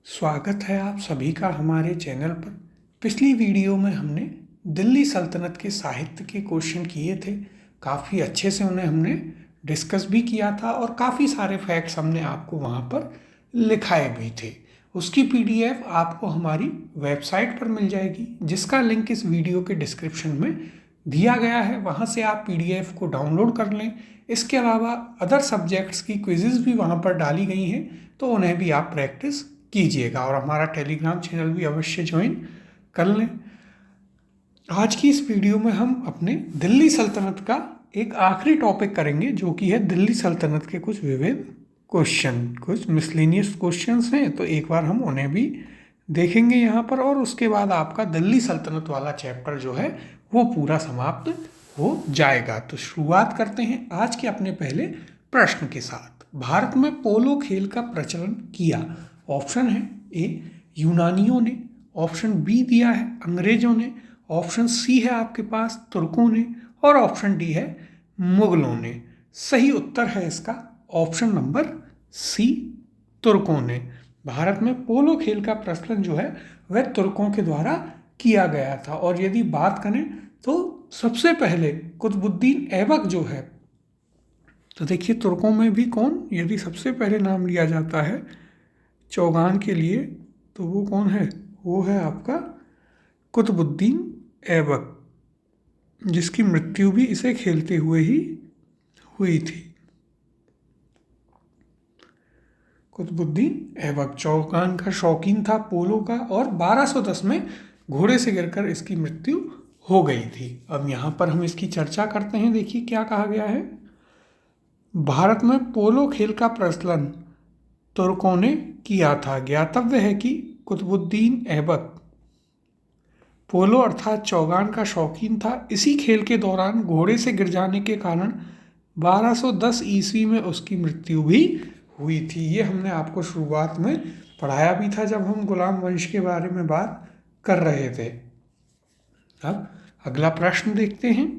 स्वागत है आप सभी का हमारे चैनल पर। पिछली वीडियो में हमने दिल्ली सल्तनत के साहित्य के क्वेश्चन किए थे। काफ़ी अच्छे से उन्हें हमने डिस्कस भी किया था और काफ़ी सारे फैक्ट्स हमने आपको वहाँ पर लिखाए भी थे। उसकी पीडीएफ आपको हमारी वेबसाइट पर मिल जाएगी, जिसका लिंक इस वीडियो के डिस्क्रिप्शन में दिया गया है। वहाँ से आप पीडीएफ को डाउनलोड कर लें। इसके अलावा अदर सब्जेक्ट्स की क्विज़ेस भी वहाँ पर डाली गई हैं, तो उन्हें भी आप प्रैक्टिस कीजिएगा और हमारा टेलीग्राम चैनल भी अवश्य ज्वाइन कर लें। आज की इस वीडियो में हम अपने दिल्ली सल्तनत का एक आखिरी टॉपिक करेंगे, जो कि है दिल्ली सल्तनत के कुछ विविध क्वेश्चन। कुछ मिसलेनियस क्वेश्चंस हैं, तो एक बार हम उन्हें भी देखेंगे यहाँ पर, और उसके बाद आपका दिल्ली सल्तनत वाला चैप्टर जो है वो पूरा समाप्त हो जाएगा। तो शुरुआत करते हैं आज के अपने पहले प्रश्न के साथ। भारत में पोलो खेल का प्रचलन किया। ऑप्शन है ए यूनानियों ने, ऑप्शन बी दिया है अंग्रेजों ने, ऑप्शन सी है आपके पास तुर्कों ने, और ऑप्शन डी है मुगलों ने। सही उत्तर है इसका ऑप्शन नंबर सी, तुर्कों ने। भारत में पोलो खेल का प्रचलन जो है वह तुर्कों के द्वारा किया गया था। और यदि बात करें तो सबसे पहले कुतुबुद्दीन ऐबक जो है, तो देखिए तुर्कों में भी कौन, यदि सबसे पहले नाम लिया जाता है चौगान के लिए, तो वो कौन है? वो है आपका कुतुबुद्दीन ऐबक, जिसकी मृत्यु भी इसे खेलते हुए ही हुई थी। कुतुबुद्दीन ऐबक चौगान का शौकीन था, पोलो का, और 1210 में घोड़े से गिरकर इसकी मृत्यु हो गई थी। अब यहाँ पर हम इसकी चर्चा करते हैं। देखिए क्या कहा गया है। भारत में पोलो खेल का प्रचलन तुर्कों ने किया था। ज्ञातव्य है कि कुतुबुद्दीन ऐबक पोलो अर्थात चौगान का शौकीन था। इसी खेल के दौरान घोड़े से गिर जाने के कारण 1210 ईस्वी में उसकी मृत्यु भी हुई थी। ये हमने आपको शुरुआत में पढ़ाया भी था जब हम गुलाम वंश के बारे में बात कर रहे थे। अब अगला प्रश्न देखते हैं।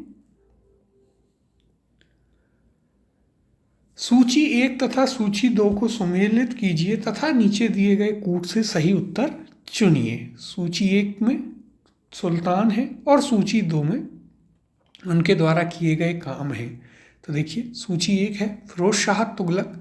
सूची 1 तथा सूची 2 को सुमेलित कीजिए तथा नीचे दिए गए कूट से सही उत्तर चुनिए। सूची 1 में सुल्तान है और सूची 2 में उनके द्वारा किए गए काम हैं। तो देखिए सूची 1 है फिरोज शाह तुगलक,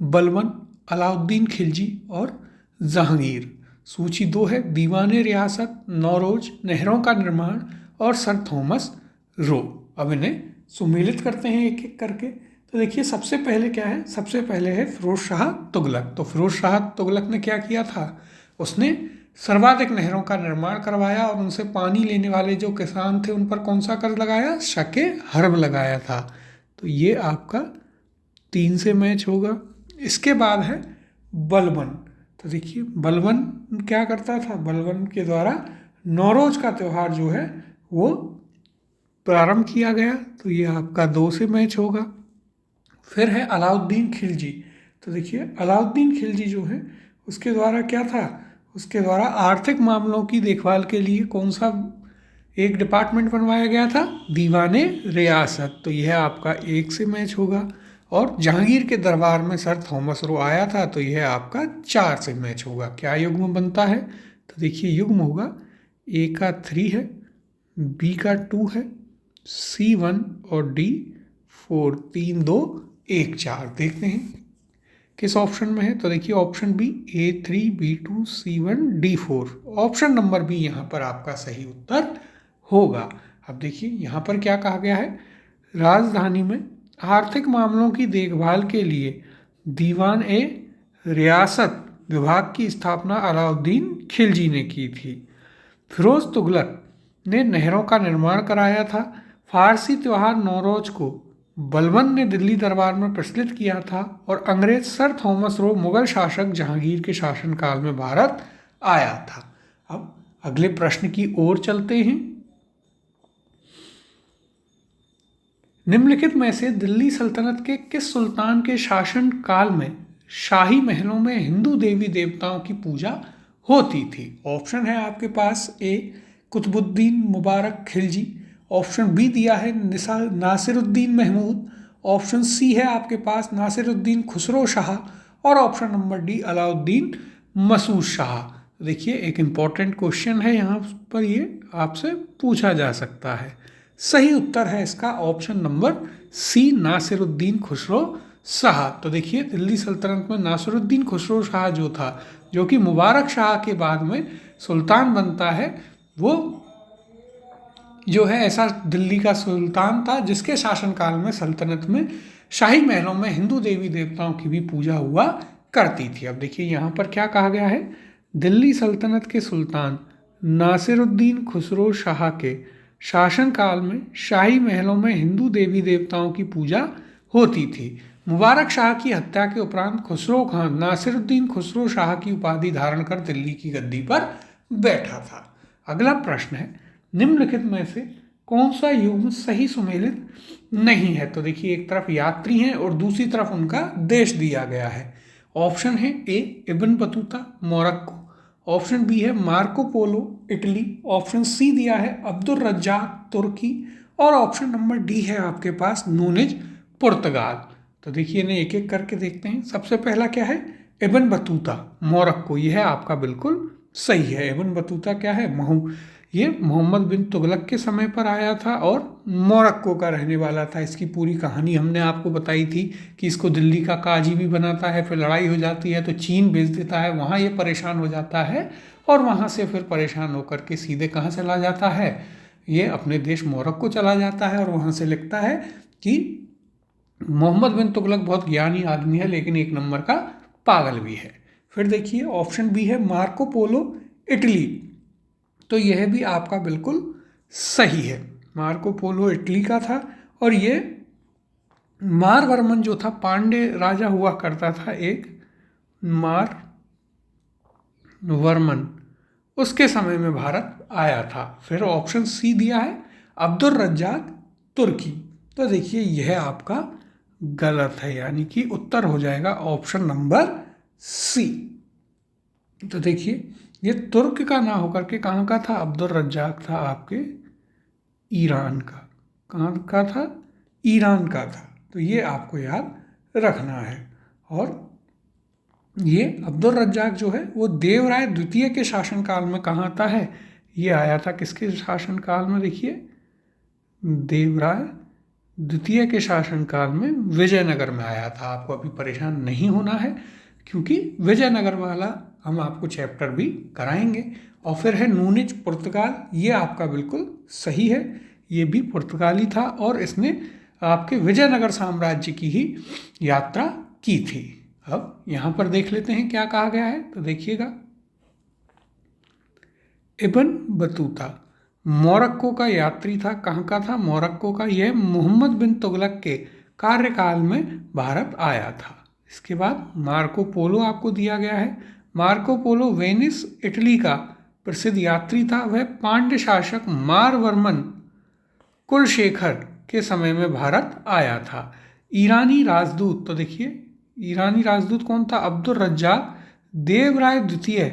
बलबन, अलाउद्दीन खिलजी और जहांगीर। सूची 2 है दीवाने रियासत, नौरोज, नहरों का निर्माण और सर थॉमस रो। अब इन्हें सुमेलित करते हैं एक एक करके। तो देखिए सबसे पहले क्या है, सबसे पहले है फिरोज शाह तुगलक। तो फिरोज शाह तुगलक ने क्या किया था, उसने सर्वाधिक नहरों का निर्माण करवाया और उनसे पानी लेने वाले जो किसान थे उन पर कौन सा कर लगाया, शके हर्ब लगाया था। तो ये आपका 3 से मैच होगा। इसके बाद है बलबन। तो देखिए बलबन क्या करता था, बलबन के द्वारा नौरोज का त्यौहार जो है वो प्रारंभ किया गया। तो ये आपका 2 से मैच होगा। फिर है अलाउद्दीन खिलजी। तो देखिए अलाउद्दीन खिलजी जो है उसके द्वारा क्या था, उसके द्वारा आर्थिक मामलों की देखभाल के लिए कौन सा एक डिपार्टमेंट बनवाया गया था, दीवाने रियासत। तो यह आपका 1 से मैच होगा। और जहांगीर के दरबार में सर थॉमस रो आया था, तो यह आपका 4 से मैच होगा। क्या युग्म बनता है, तो देखिए युग्म होगा ए का 3 है, बी का 2 है, सी 1 और डी 4। 3 2 1 4। देखते हैं किस ऑप्शन में है। तो देखिए option B A3 B2 C1 D4। Option number B यहाँ पर आपका सही उत्तर होगा। अब देखिए यहाँ पर क्या कहा गया है, राजधानी में आर्थिक मामलों की देखभाल के लिए दीवान ए रियासत विभाग की स्थापना अलाउद्दीन खिलजी ने की थी। फिरोज तुगलक ने नहरों का निर्माण कराया था। फारसी त्यौहार नौरोज को बलबन ने दिल्ली दरबार में प्रचलित किया था। और अंग्रेज सर थॉमस रो मुगल शासक जहांगीर के शासनकाल में भारत आया था। अब अगले प्रश्न की ओर चलते हैं। निम्नलिखित में से दिल्ली सल्तनत के किस सुल्तान के शासन काल में शाही महलों में हिंदू देवी देवताओं की पूजा होती थी? ऑप्शन है आपके पास ए कुतुबुद्दीन मुबारक खिलजी, ऑप्शन बी दिया है नासिरुद्दीन महमूद, ऑप्शन सी है आपके पास नासिरुद्दीन खुसरो शाह, और option number D Alauddin Masud Shah. देखिए एक इम्पॉर्टेंट क्वेश्चन है यहाँ पर, ये आपसे पूछा जा सकता है। सही उत्तर है इसका option number C, Nasiruddin Khusro Shah. तो देखिए दिल्ली सल्तनत में नासिरुद्दीन खुसरो शाह जो था, जो कि मुबारक शाह के बाद में सुल्तान बनता है, वो जो है ऐसा दिल्ली का सुल्तान था जिसके शासनकाल में सल्तनत में शाही महलों में हिंदू देवी देवताओं की भी पूजा हुआ करती थी। अब देखिए यहाँ पर क्या कहा गया है, दिल्ली सल्तनत के सुल्तान नासिरुद्दीन खुसरो शाह के शासनकाल में शाही महलों में हिंदू देवी देवताओं की पूजा होती थी। मुबारक शाह की हत्या के उपरांत खुसरो खान नासिरुद्दीन खुसरो शाह की उपाधि धारण कर दिल्ली की गद्दी पर बैठा था। अगला प्रश्न है, निम्नलिखित में से कौन सा युग्म सही सुमेलित नहीं है? तो देखिए एक तरफ यात्री हैं और दूसरी तरफ उनका देश दिया गया है। ऑप्शन है A Ibn Battuta Morocco, option B है Marco Polo Italy, option C दिया है अब्दुल रज्जाक तुर्की, और ऑप्शन नंबर डी है आपके पास नूनिज पुर्तगाल। तो देखिए इन्हें एक एक करके देखते हैं। सबसे पहला क्या है, इब्न बतूता मोरक्को, यह है आपका बिल्कुल सही है। इब्न बतूता क्या है, ये मोहम्मद बिन तुगलक के समय पर आया था और मोरक्को का रहने वाला था। इसकी पूरी कहानी हमने आपको बताई थी कि इसको दिल्ली का काजी भी बनाता है, फिर लड़ाई हो जाती है तो चीन भेज देता है, वहाँ ये परेशान हो जाता है और वहाँ से फिर परेशान होकर के सीधे कहाँ चला जाता है, ये अपने देश मोरक्को चला जाता है और वहाँ से लिखता है कि मोहम्मद बिन तुगलक बहुत ज्ञानी आदमी है लेकिन एक नंबर का पागल भी है। फिर देखिए ऑप्शन बी है मार्को पोलो इटली, तो यह भी आपका बिल्कुल सही है। मार्को पोलो इटली का था और ये मारवर्मन जो था, पांडे राजा हुआ करता था एक, मारवर्मन, उसके समय में भारत आया था। फिर ऑप्शन सी दिया है अब्दुल रज्जाक तुर्की, तो देखिए यह आपका गलत है, यानी कि उत्तर हो जाएगा ऑप्शन नंबर सी। तो देखिए ये तुर्क का ना होकर के कहाँ का था, अब्दुल रज्जाक था आपके ईरान का। कहाँ का था, ईरान का था। तो ये आपको याद रखना है। और ये अब्दुल रज्जाक जो है वो देवराय द्वितीय के शासनकाल में कहाँ आता है, ये आया था किसके शासनकाल में, देखिए देवराय द्वितीय के शासनकाल में विजयनगर में आया था। आपको अभी परेशान नहीं होना है क्योंकि विजयनगर वाला हम आपको चैप्टर भी कराएंगे। और फिर है नूनिज पुर्तगाल, ये आपका बिल्कुल सही है, ये भी पुर्तगाली था और इसने आपके विजयनगर साम्राज्य की ही यात्रा की थी। अब यहाँ पर देख लेते हैं क्या कहा गया है, तो देखिएगा इब्न बतूता मोरक्को का यात्री था। कहाँ का था, मोरक्को का। यह मोहम्मद बिन तुगलक के कार्यकाल में भारत आया था। इसके बाद मार्को पोलो आपको दिया गया है। मार्को पोलो वेनिस इटली का प्रसिद्ध यात्री था। वह पांड्य शासक मारवर्मन कुलशेखर के समय में भारत आया था। ईरानी राजदूत, तो देखिए ईरानी राजदूत कौन था, अब्दुल रज्जाक देवराय द्वितीय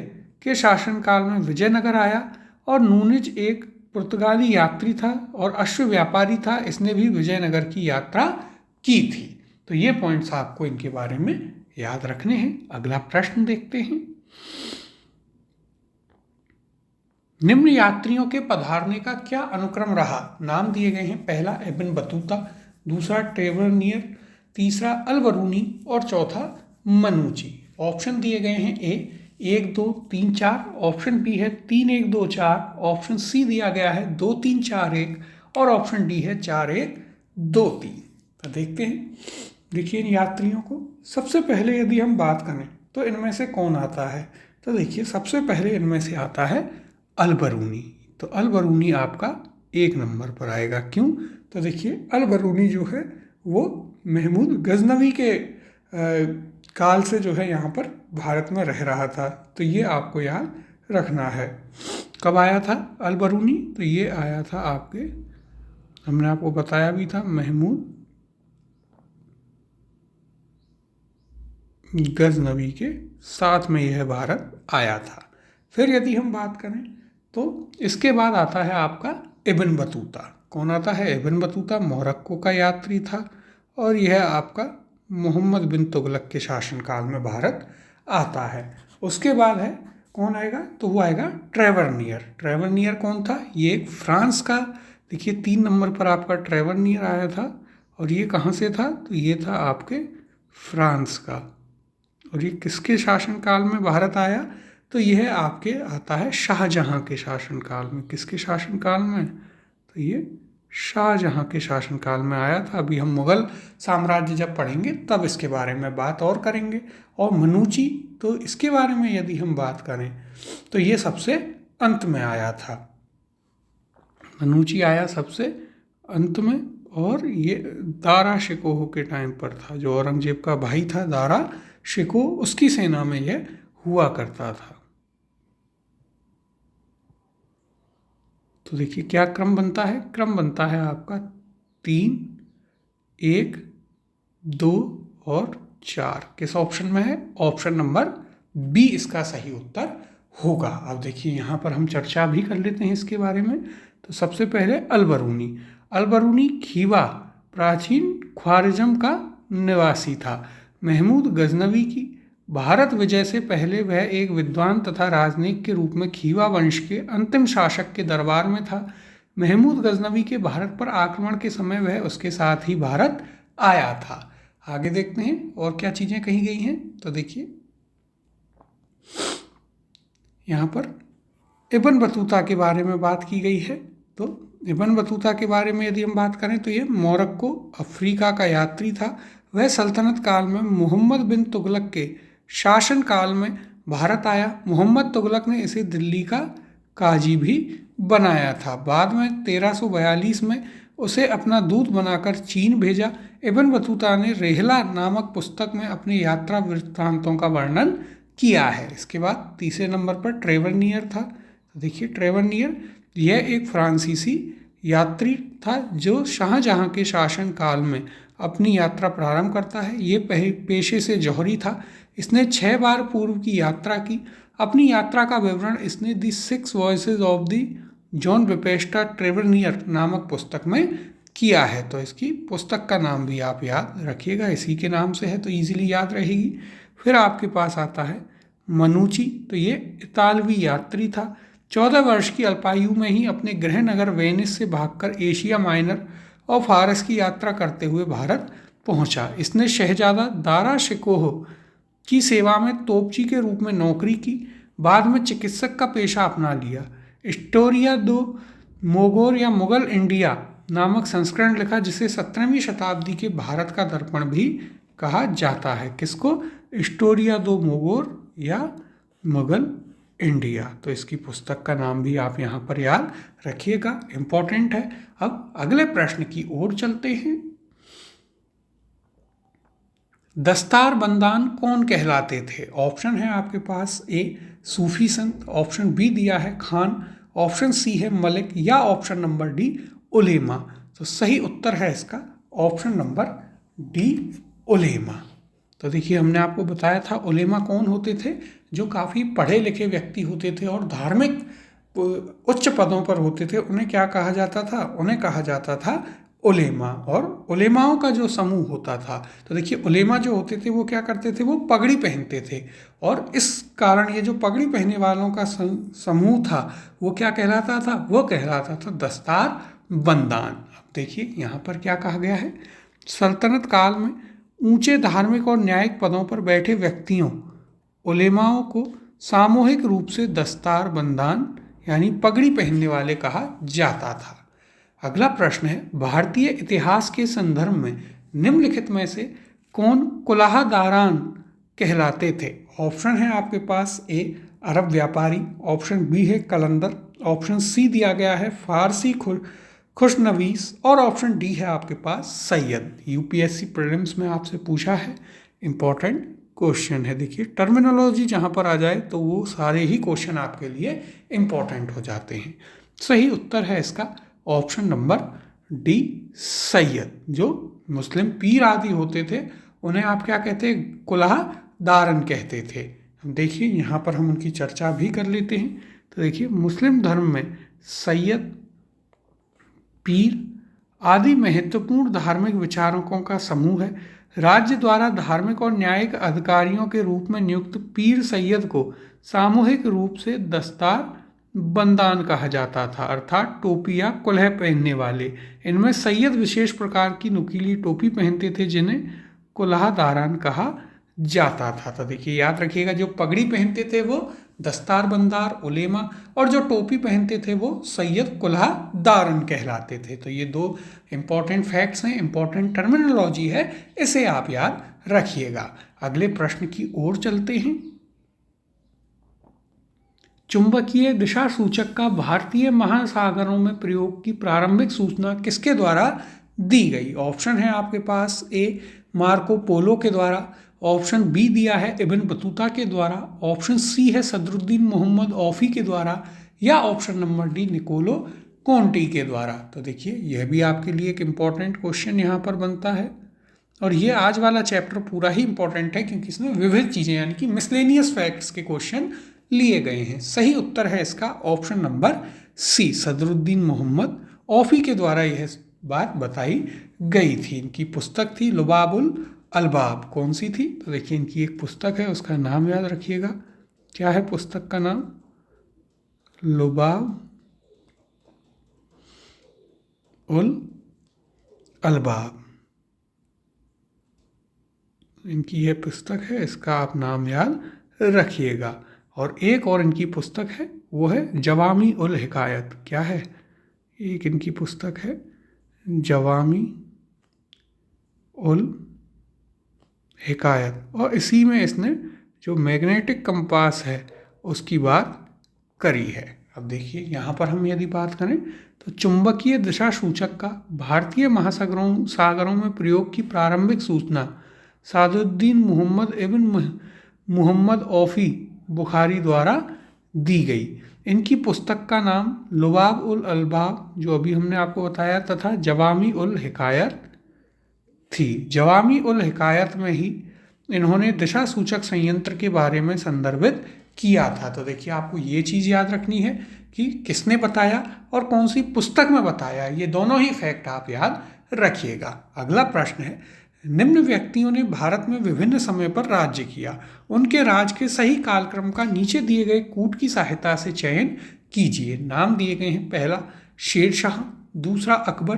के शासनकाल में विजयनगर आया। और नूनिज एक पुर्तगाली यात्री था और अश्व व्यापारी था, इसने भी विजयनगर की यात्रा की थी। तो ये पॉइंट्स आपको इनके बारे में याद रखने हैं। अगला प्रश्न देखते हैं। निम्न यात्रियों के पधारने का क्या अनुक्रम रहा? नाम दिए गए हैं, पहला इब्न बतूता, दूसरा ट्रेवरनियर, तीसरा अल-बरूनी और चौथा मनूची। ऑप्शन दिए गए हैं ए 1 2 3 4, ऑप्शन बी है 3 1 2 4, ऑप्शन सी दिया गया है 2 3 4 1 और ऑप्शन डी है 4 1 2 3। तो देखते हैं, देखिए इन यात्रियों को। सबसे पहले यदि हम बात करें तो इनमें से कौन आता है, तो देखिए सबसे पहले इनमें से आता है अल-बरूनी। तो अल-बरूनी आपका 1 नंबर पर आएगा। क्यों, तो देखिए अल-बरूनी जो है वो महमूद गजनवी के काल से जो है यहाँ पर भारत में रह रहा था। तो ये आपको याद रखना है। कब आया था अल-बरूनी, तो ये आया था आपके, हमने आपको बताया भी था, महमूद गजनवी के साथ में यह भारत आया था। फिर यदि हम बात करें तो इसके बाद आता है आपका इब्न बतूता। कौन आता है, इब्न बतूता मोरक्को का यात्री था और यह आपका मोहम्मद बिन तुगलक के शासनकाल में भारत आता है। उसके बाद है कौन आएगा, तो वो आएगा ट्रेवरनियर। ट्रेवरनियर कौन था, ये एक फ्रांस का, देखिए 3 नंबर पर आपका ट्रेवरनियर आया था, और ये कहाँ से था, तो ये था आपके फ्रांस का। और ये किसके शासनकाल में भारत आया, तो यह आपके आता है शाहजहां के शासनकाल में। किसके शासनकाल में, तो ये शाहजहां के शासनकाल में आया था। अभी हम मुगल साम्राज्य जब पढ़ेंगे तब इसके बारे में बात और करेंगे। और मनुची, तो इसके बारे में यदि हम बात करें तो ये सबसे अंत में आया था। मनुची आया सबसे अंत में, और ये दारा शिकोह के टाइम पर था। जो औरंगजेब का भाई था दारा शिकोह, उसकी सेना में यह हुआ करता था। तो देखिए क्या क्रम बनता है, क्रम बनता है आपका 3, 1, 2 और 4। किस ऑप्शन में है, ऑप्शन नंबर बी इसका सही उत्तर होगा। अब देखिए यहाँ पर हम चर्चा भी कर लेते हैं इसके बारे में। तो सबसे पहले अलबरूनी। अलबरूनी खीवा प्राचीन ख्वारिज़म का निवासी था। महमूद गजनवी की भारत विजय से पहले वह एक विद्वान तथा राजनयिक के रूप में खीवा वंश के अंतिम शासक के दरबार में था। महमूद गजनवी के भारत पर आक्रमण के समय वह उसके साथ ही भारत आया था। आगे देखते हैं और क्या चीज़ें कही गई हैं। तो देखिए यहाँ पर इब्न बतूता के बारे में बात की गई है। तो इब्न बतूता के बारे में यदि हम बात करें तो ये मोरक्को अफ्रीका का यात्री था। वह सल्तनत काल में मोहम्मद बिन तुगलक के शासन काल में भारत आया। मोहम्मद तुगलक ने इसे दिल्ली का काजी भी बनाया था। बाद में 1342 में उसे अपना दूत बनाकर चीन भेजा। इब्न बतूता ने रेहला नामक पुस्तक में अपनी यात्रा वृत्तांतों का वर्णन किया है। इसके बाद तीसरे नंबर पर ट्रेवरनियर था। तो देखिए ट्रेवरनियर यह एक फ्रांसीसी यात्री था जो शाहजहां के शासन काल में अपनी यात्रा प्रारंभ करता है। ये पेशे से जौहरी था। इसने 6 बार पूर्व की यात्रा की। अपनी यात्रा का विवरण इसने the 6 voyages of the John Baptist Tavernier नामक पुस्तक में किया है। तो इसकी पुस्तक का नाम भी आप याद रखिएगा, इसी के नाम से है तो इजीली याद रहेगी। फिर आपके पास आता है मनुची। तो ये इतालवी यात्री था। 14 वर्ष की अल्पायु में ही अपने गृह नगर वेनिस से भागकर एशिया माइनर और फारस की यात्रा करते हुए भारत पहुंचा। इसने शहजादा दारा शिकोह की सेवा में तोपची के रूप में नौकरी की। बाद में चिकित्सक का पेशा अपना लिया। स्टोरिया दो मोगोर या मुगल इंडिया नामक संस्करण लिखा, जिसे 17वीं शताब्दी के भारत का दर्पण भी कहा जाता है। किसको, स्टोरिया दो मोगोर या मुगल इंडिया। तो इसकी पुस्तक का नाम भी आप यहाँ पर याद रखिएगा, इम्पोर्टेंट है। अब अगले प्रश्न की ओर चलते हैं। दस्तार बंदान कौन कहलाते थे। ऑप्शन है आपके पास, ए सूफी संत, ऑप्शन बी दिया है खान, ऑप्शन सी है मलिक, या ऑप्शन नंबर डी उलेमा। तो सही उत्तर है इसका ऑप्शन नंबर डी उलेमा। तो देखिए हमने आपको बताया था उलेमा कौन होते थे, जो काफ़ी पढ़े लिखे व्यक्ति होते थे और धार्मिक उच्च पदों पर होते थे। उन्हें क्या कहा जाता था, उन्हें कहा जाता था उलेमा। और उलेमाओं का जो समूह होता था, तो देखिए उलेमा जो होते थे वो क्या करते थे, वो पगड़ी पहनते थे। और इस कारण ये जो पगड़ी पहनने वालों का समूह था वो क्या कहलाता था, वो कहलाता था दस्तार बंदान। अब देखिए यहाँ पर क्या कहा गया है, सल्तनत काल में ऊंचे धार्मिक और न्यायिक पदों पर बैठे व्यक्तियों उलेमाओं को सामूहिक रूप से दस्तार बंदान यानी पगड़ी पहनने वाले कहा जाता था। अगला प्रश्न है, भारतीय इतिहास के संदर्भ में निम्नलिखित में से कौन कुलाहदारान कहलाते थे। ऑप्शन है आपके पास, ए अरब व्यापारी, ऑप्शन बी है कलंदर, ऑप्शन सी दिया गया है फारसी खुशनवीस, और ऑप्शन डी है आपके पास सैयद। यूपीएससी प्रीलिम्स में आपसे पूछा है, इंपॉर्टेंट क्वेश्चन है। देखिए टर्मिनोलॉजी जहाँ पर आ जाए तो वो सारे ही क्वेश्चन आपके लिए इंपॉर्टेंट हो जाते हैं। सही उत्तर है इसका ऑप्शन नंबर डी सैयद। जो मुस्लिम पीर आदि होते थे उन्हें आप क्या कहते हैं, कुलाहदारन कहते थे। देखिए यहाँ पर हम उनकी चर्चा भी कर लेते हैं। तो देखिए मुस्लिम धर्म में सैयद, पीर आदि महत्वपूर्ण धार्मिक विचारकों का समूह है। राज्य द्वारा धार्मिक और न्यायिक अधिकारियों के रूप में नियुक्त पीर सैयद को सामूहिक रूप से दस्तार बंदान कहा जाता था, अर्थात टोपी या कुल्ह पहनने वाले। इनमें सैयद विशेष प्रकार की नुकीली टोपी पहनते थे जिन्हें कुल्हा दारान कहा जाता था। तो देखिए याद रखिएगा, जो पगड़ी पहनते थे वो दस्तार बंदार उलेमा, और जो टोपी पहनते थे वो सैयद कुल्हा दारन कहलाते थे। तो ये दो इंपॉर्टेंट फैक्ट्स हैं, इंपॉर्टेंट टर्मिनोलॉजी है, इसे आप याद रखिएगा। अगले प्रश्न की ओर चलते हैं। चुंबकीय दिशा सूचक का भारतीय महासागरों में प्रयोग की प्रारंभिक सूचना किसके द्वारा दी गई? ऑप्शन है आपके पास, ए मार्को पोलो के द्वारा, ऑप्शन बी दिया है इब्न बतूता के द्वारा, ऑप्शन सी है सदरुद्दीन मोहम्मद औफी के द्वारा, या option number D Niccolo Conti के द्वारा। तो देखिए यह भी आपके लिए एक इम्पॉर्टेंट क्वेश्चन यहाँ पर बनता है, और ये आज वाला चैप्टर पूरा ही इंपॉर्टेंट है क्योंकि इसमें विविध चीज़ें यानी कि मिसलेनियस फैक्ट्स के क्वेश्चन लिए गए हैं। सही उत्तर है इसका option number C, Sadruddin Mohammad Aufi के द्वारा यह बात बताई गई थी। इनकी पुस्तक थी लुबाबुल अलबाब। कौन सी थी? तो देखिए इनकी एक पुस्तक है, उसका नाम याद रखिएगा। क्या है पुस्तक का नाम? लुबाब उल अलबाब। इनकी यह पुस्तक है, इसका आप नाम याद रखिएगा। और एक और इनकी पुस्तक है, वो है जवामी उल हिकायत। क्या है? एक इनकी पुस्तक है जवामी उल हिकायत, और इसी में इसने जो मैग्नेटिक कंपास है उसकी बात करी है। अब देखिए यहाँ पर हम यदि बात करें तो चुंबकीय दिशा सूचक का भारतीय महासागरों में प्रयोग की प्रारंभिक सूचना सादुद्दीन मोहम्मद इब्न मोहम्मद औफी बुखारी द्वारा दी गई। इनकी पुस्तक का नाम लुबाब उल अलबाब, जो अभी हमने आपको बताया, तथा जवामी उल हिकायत थी। जवामी उल हिकायत में ही इन्होंने दिशा सूचक संयंत्र के बारे में संदर्भित किया था। तो देखिए आपको ये चीज़ याद रखनी है कि किसने बताया और कौन सी पुस्तक में बताया, ये दोनों ही फैक्ट आप याद रखिएगा। अगला प्रश्न है, निम्न व्यक्तियों ने भारत में विभिन्न समय पर राज्य किया, उनके राज के सही कालक्रम का नीचे दिए गए कूट की सहायता से चयन कीजिए। नाम दिए गए हैं, पहला शेर शाह, दूसरा अकबर,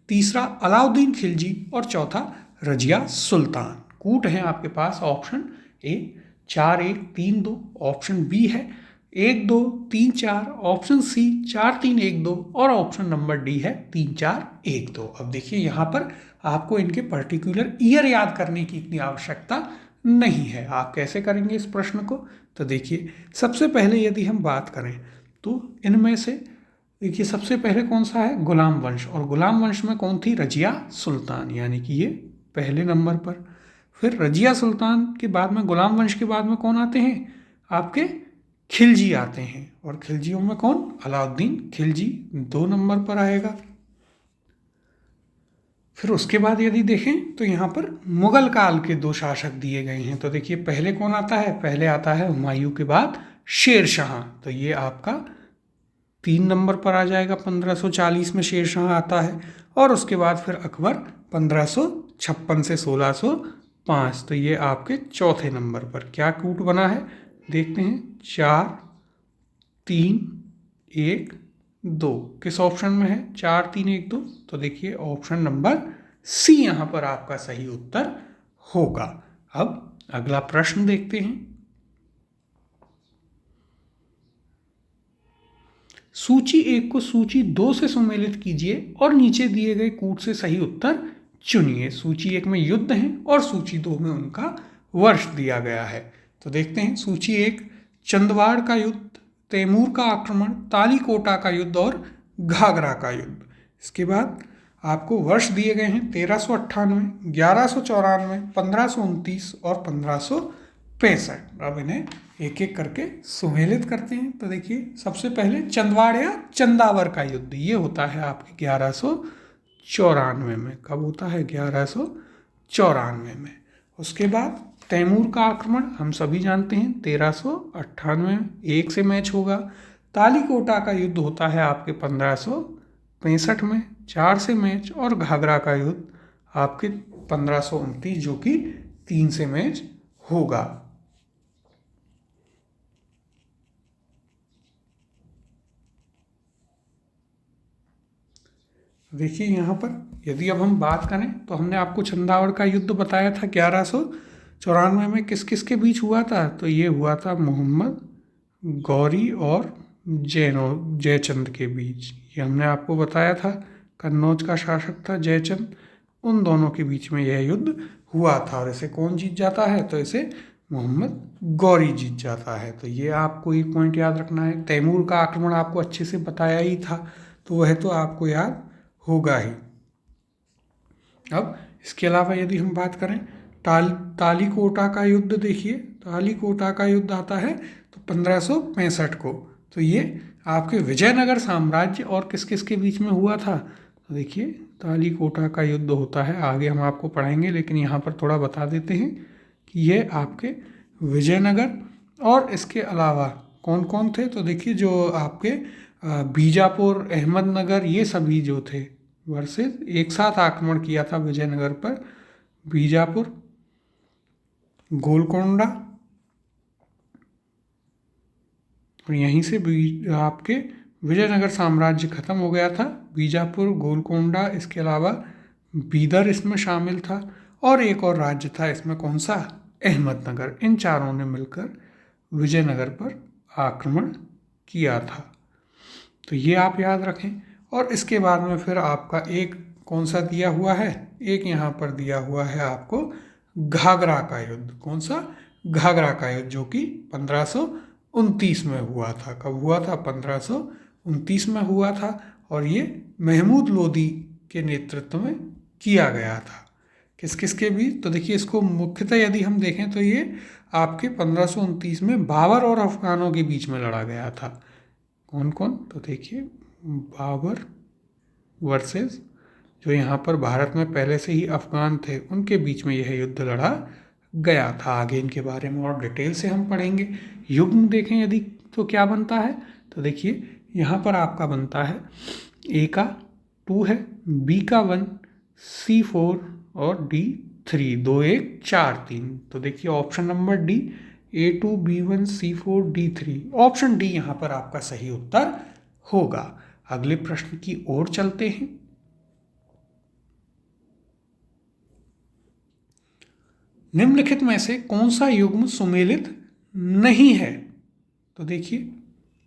तीसरा अलाउद्दीन खिलजी और चौथा रजिया सुल्तान। कूट हैं आपके पास ऑप्शन ए 4-1-3-2, ऑप्शन बी है 1-2-3-4, ऑप्शन सी 4-3-1-2 और ऑप्शन नंबर डी है 3-4-1-2। अब देखिए यहाँ पर आपको इनके पर्टिकुलर ईयर याद करने की इतनी आवश्यकता नहीं है। आप कैसे करेंगे इस प्रश्न को? तो देखिए सबसे पहले यदि हम बात करें तो इनमें से देखिए सबसे पहले कौन सा है? गुलाम वंश, और गुलाम वंश में कौन थी? रजिया सुल्तान, यानी कि ये पहले नंबर पर। फिर रजिया सुल्तान के बाद में, गुलाम वंश के बाद में कौन आते हैं? आपके खिलजी आते हैं, और खिलजियों में कौन? अलाउद्दीन खिलजी 2 नंबर पर आएगा। फिर उसके बाद यदि देखें तो यहाँ पर मुगल काल के 2 शासक दिए गए हैं। तो देखिए पहले कौन आता है? पहले आता है हुमायूं के बाद शेर शाह। तो ये आपका 3 नंबर पर आ जाएगा, 1540 में शेर शाह आता है। और उसके बाद फिर अकबर 1556 से 1605। तो ये आपके चौथे नंबर पर क्या कूट बना है देखते हैं, 4-3-1-2। किस ऑप्शन में है 4-3-1-2? तो देखिए ऑप्शन नंबर सी यहाँ पर आपका सही उत्तर होगा। अब अगला प्रश्न देखते हैं। सूची 1 को सूची 2 से सम्मिलित कीजिए और नीचे दिए गए कूट से सही उत्तर चुनिए। सूची 1 में युद्ध हैं और सूची 2 में उनका वर्ष दिया गया है। तो देखते हैं, सूची 1 चंदवाड़ का युद्ध, तैमूर का आक्रमण, तालीकोटा का युद्ध और घाघरा का युद्ध। इसके बाद आपको वर्ष दिए गए हैं 1398, 1194, 1529 और 1565। अब इन्हें एक एक करके सुमेलित करते हैं। तो देखिए सबसे पहले चंदवाड़ या चंदावर का युद्ध, ये होता है आपके 1194 में। कब होता है? 1194 में। उसके बाद तैमूर का आक्रमण हम सभी जानते हैं 1398, 1 से मैच होगा। तालीकोटा का युद्ध होता है आपके 1565 में, 4 से मैच। और घाघरा का युद्ध आपके 1529, जो कि 3 से मैच होगा। देखिए यहाँ पर यदि अब हम बात करें तो हमने आपको चंदावड़ का युद्ध बताया था 1194 में किस किस के बीच हुआ था। तो ये हुआ था मोहम्मद गौरी और जयचंद के बीच। ये हमने आपको बताया था। कन्नौज का शासक था जयचंद, उन दोनों के बीच में यह युद्ध हुआ था। और इसे कौन जीत जाता है? तो इसे मोहम्मद गौरी जीत जाता है। तो ये आपको एक पॉइंट याद रखना है। तैमूर का आक्रमण आपको अच्छे से बताया ही था, तो वह तो आपको याद होगा ही। अब इसके अलावा यदि हम बात करें तालीकोटा का युद्ध, देखिए तालीकोटा का युद्ध आता है तो 1565 को। तो ये आपके विजयनगर साम्राज्य और किस किस के बीच में हुआ था? तो देखिए तालीकोटा का युद्ध होता है, आगे हम आपको पढ़ाएंगे, लेकिन यहाँ पर थोड़ा बता देते हैं कि ये आपके विजयनगर और इसके अलावा कौन कौन थे। तो देखिए जो आपके बीजापुर, अहमदनगर, ये सभी जो थे वर्सेस एक साथ आक्रमण किया था विजयनगर पर। बीजापुर, गोलकोंडा, और यहीं से आपके विजयनगर साम्राज्य खत्म हो गया था। बीजापुर, गोलकोंडा, इसके अलावा बीदर इसमें शामिल था, और एक और राज्य था इसमें, कौन सा? अहमदनगर। इन चारों ने मिलकर विजयनगर पर आक्रमण किया था। तो ये आप याद रखें। और इसके बाद में फिर आपका एक कौन सा दिया हुआ है? एक यहाँ पर दिया हुआ है आपको घाघरा का युद्ध। कौन सा? घाघरा का युद्ध, जो कि 1529 में हुआ था। कब हुआ था? 1529 में हुआ था। और ये महमूद लोदी के नेतृत्व में किया गया था। किस किस के बीच? तो देखिए इसको मुख्यतः यदि हम देखें तो ये आपके 1529 में बाबर और अफगानों के बीच में लड़ा गया था। कौन कौन? तो देखिए बाबर वर्सेस जो यहाँ पर भारत में पहले से ही अफगान थे, उनके बीच में यह युद्ध लड़ा गया था। आगे इनके बारे में और डिटेल से हम पढ़ेंगे। युग्म देखें यदि तो क्या बनता है? तो देखिए यहाँ पर आपका बनता है ए का 2 है, बी का 1, सी 4 और डी 3, 2 1 4 3। तो देखिए option number D, A2, B1, C4, D3, option D यहाँ पर आपका सही उत्तर होगा। अगले प्रश्न की ओर चलते हैं। निम्नलिखित में से कौन सा युग्म सुमेलित नहीं है? तो देखिए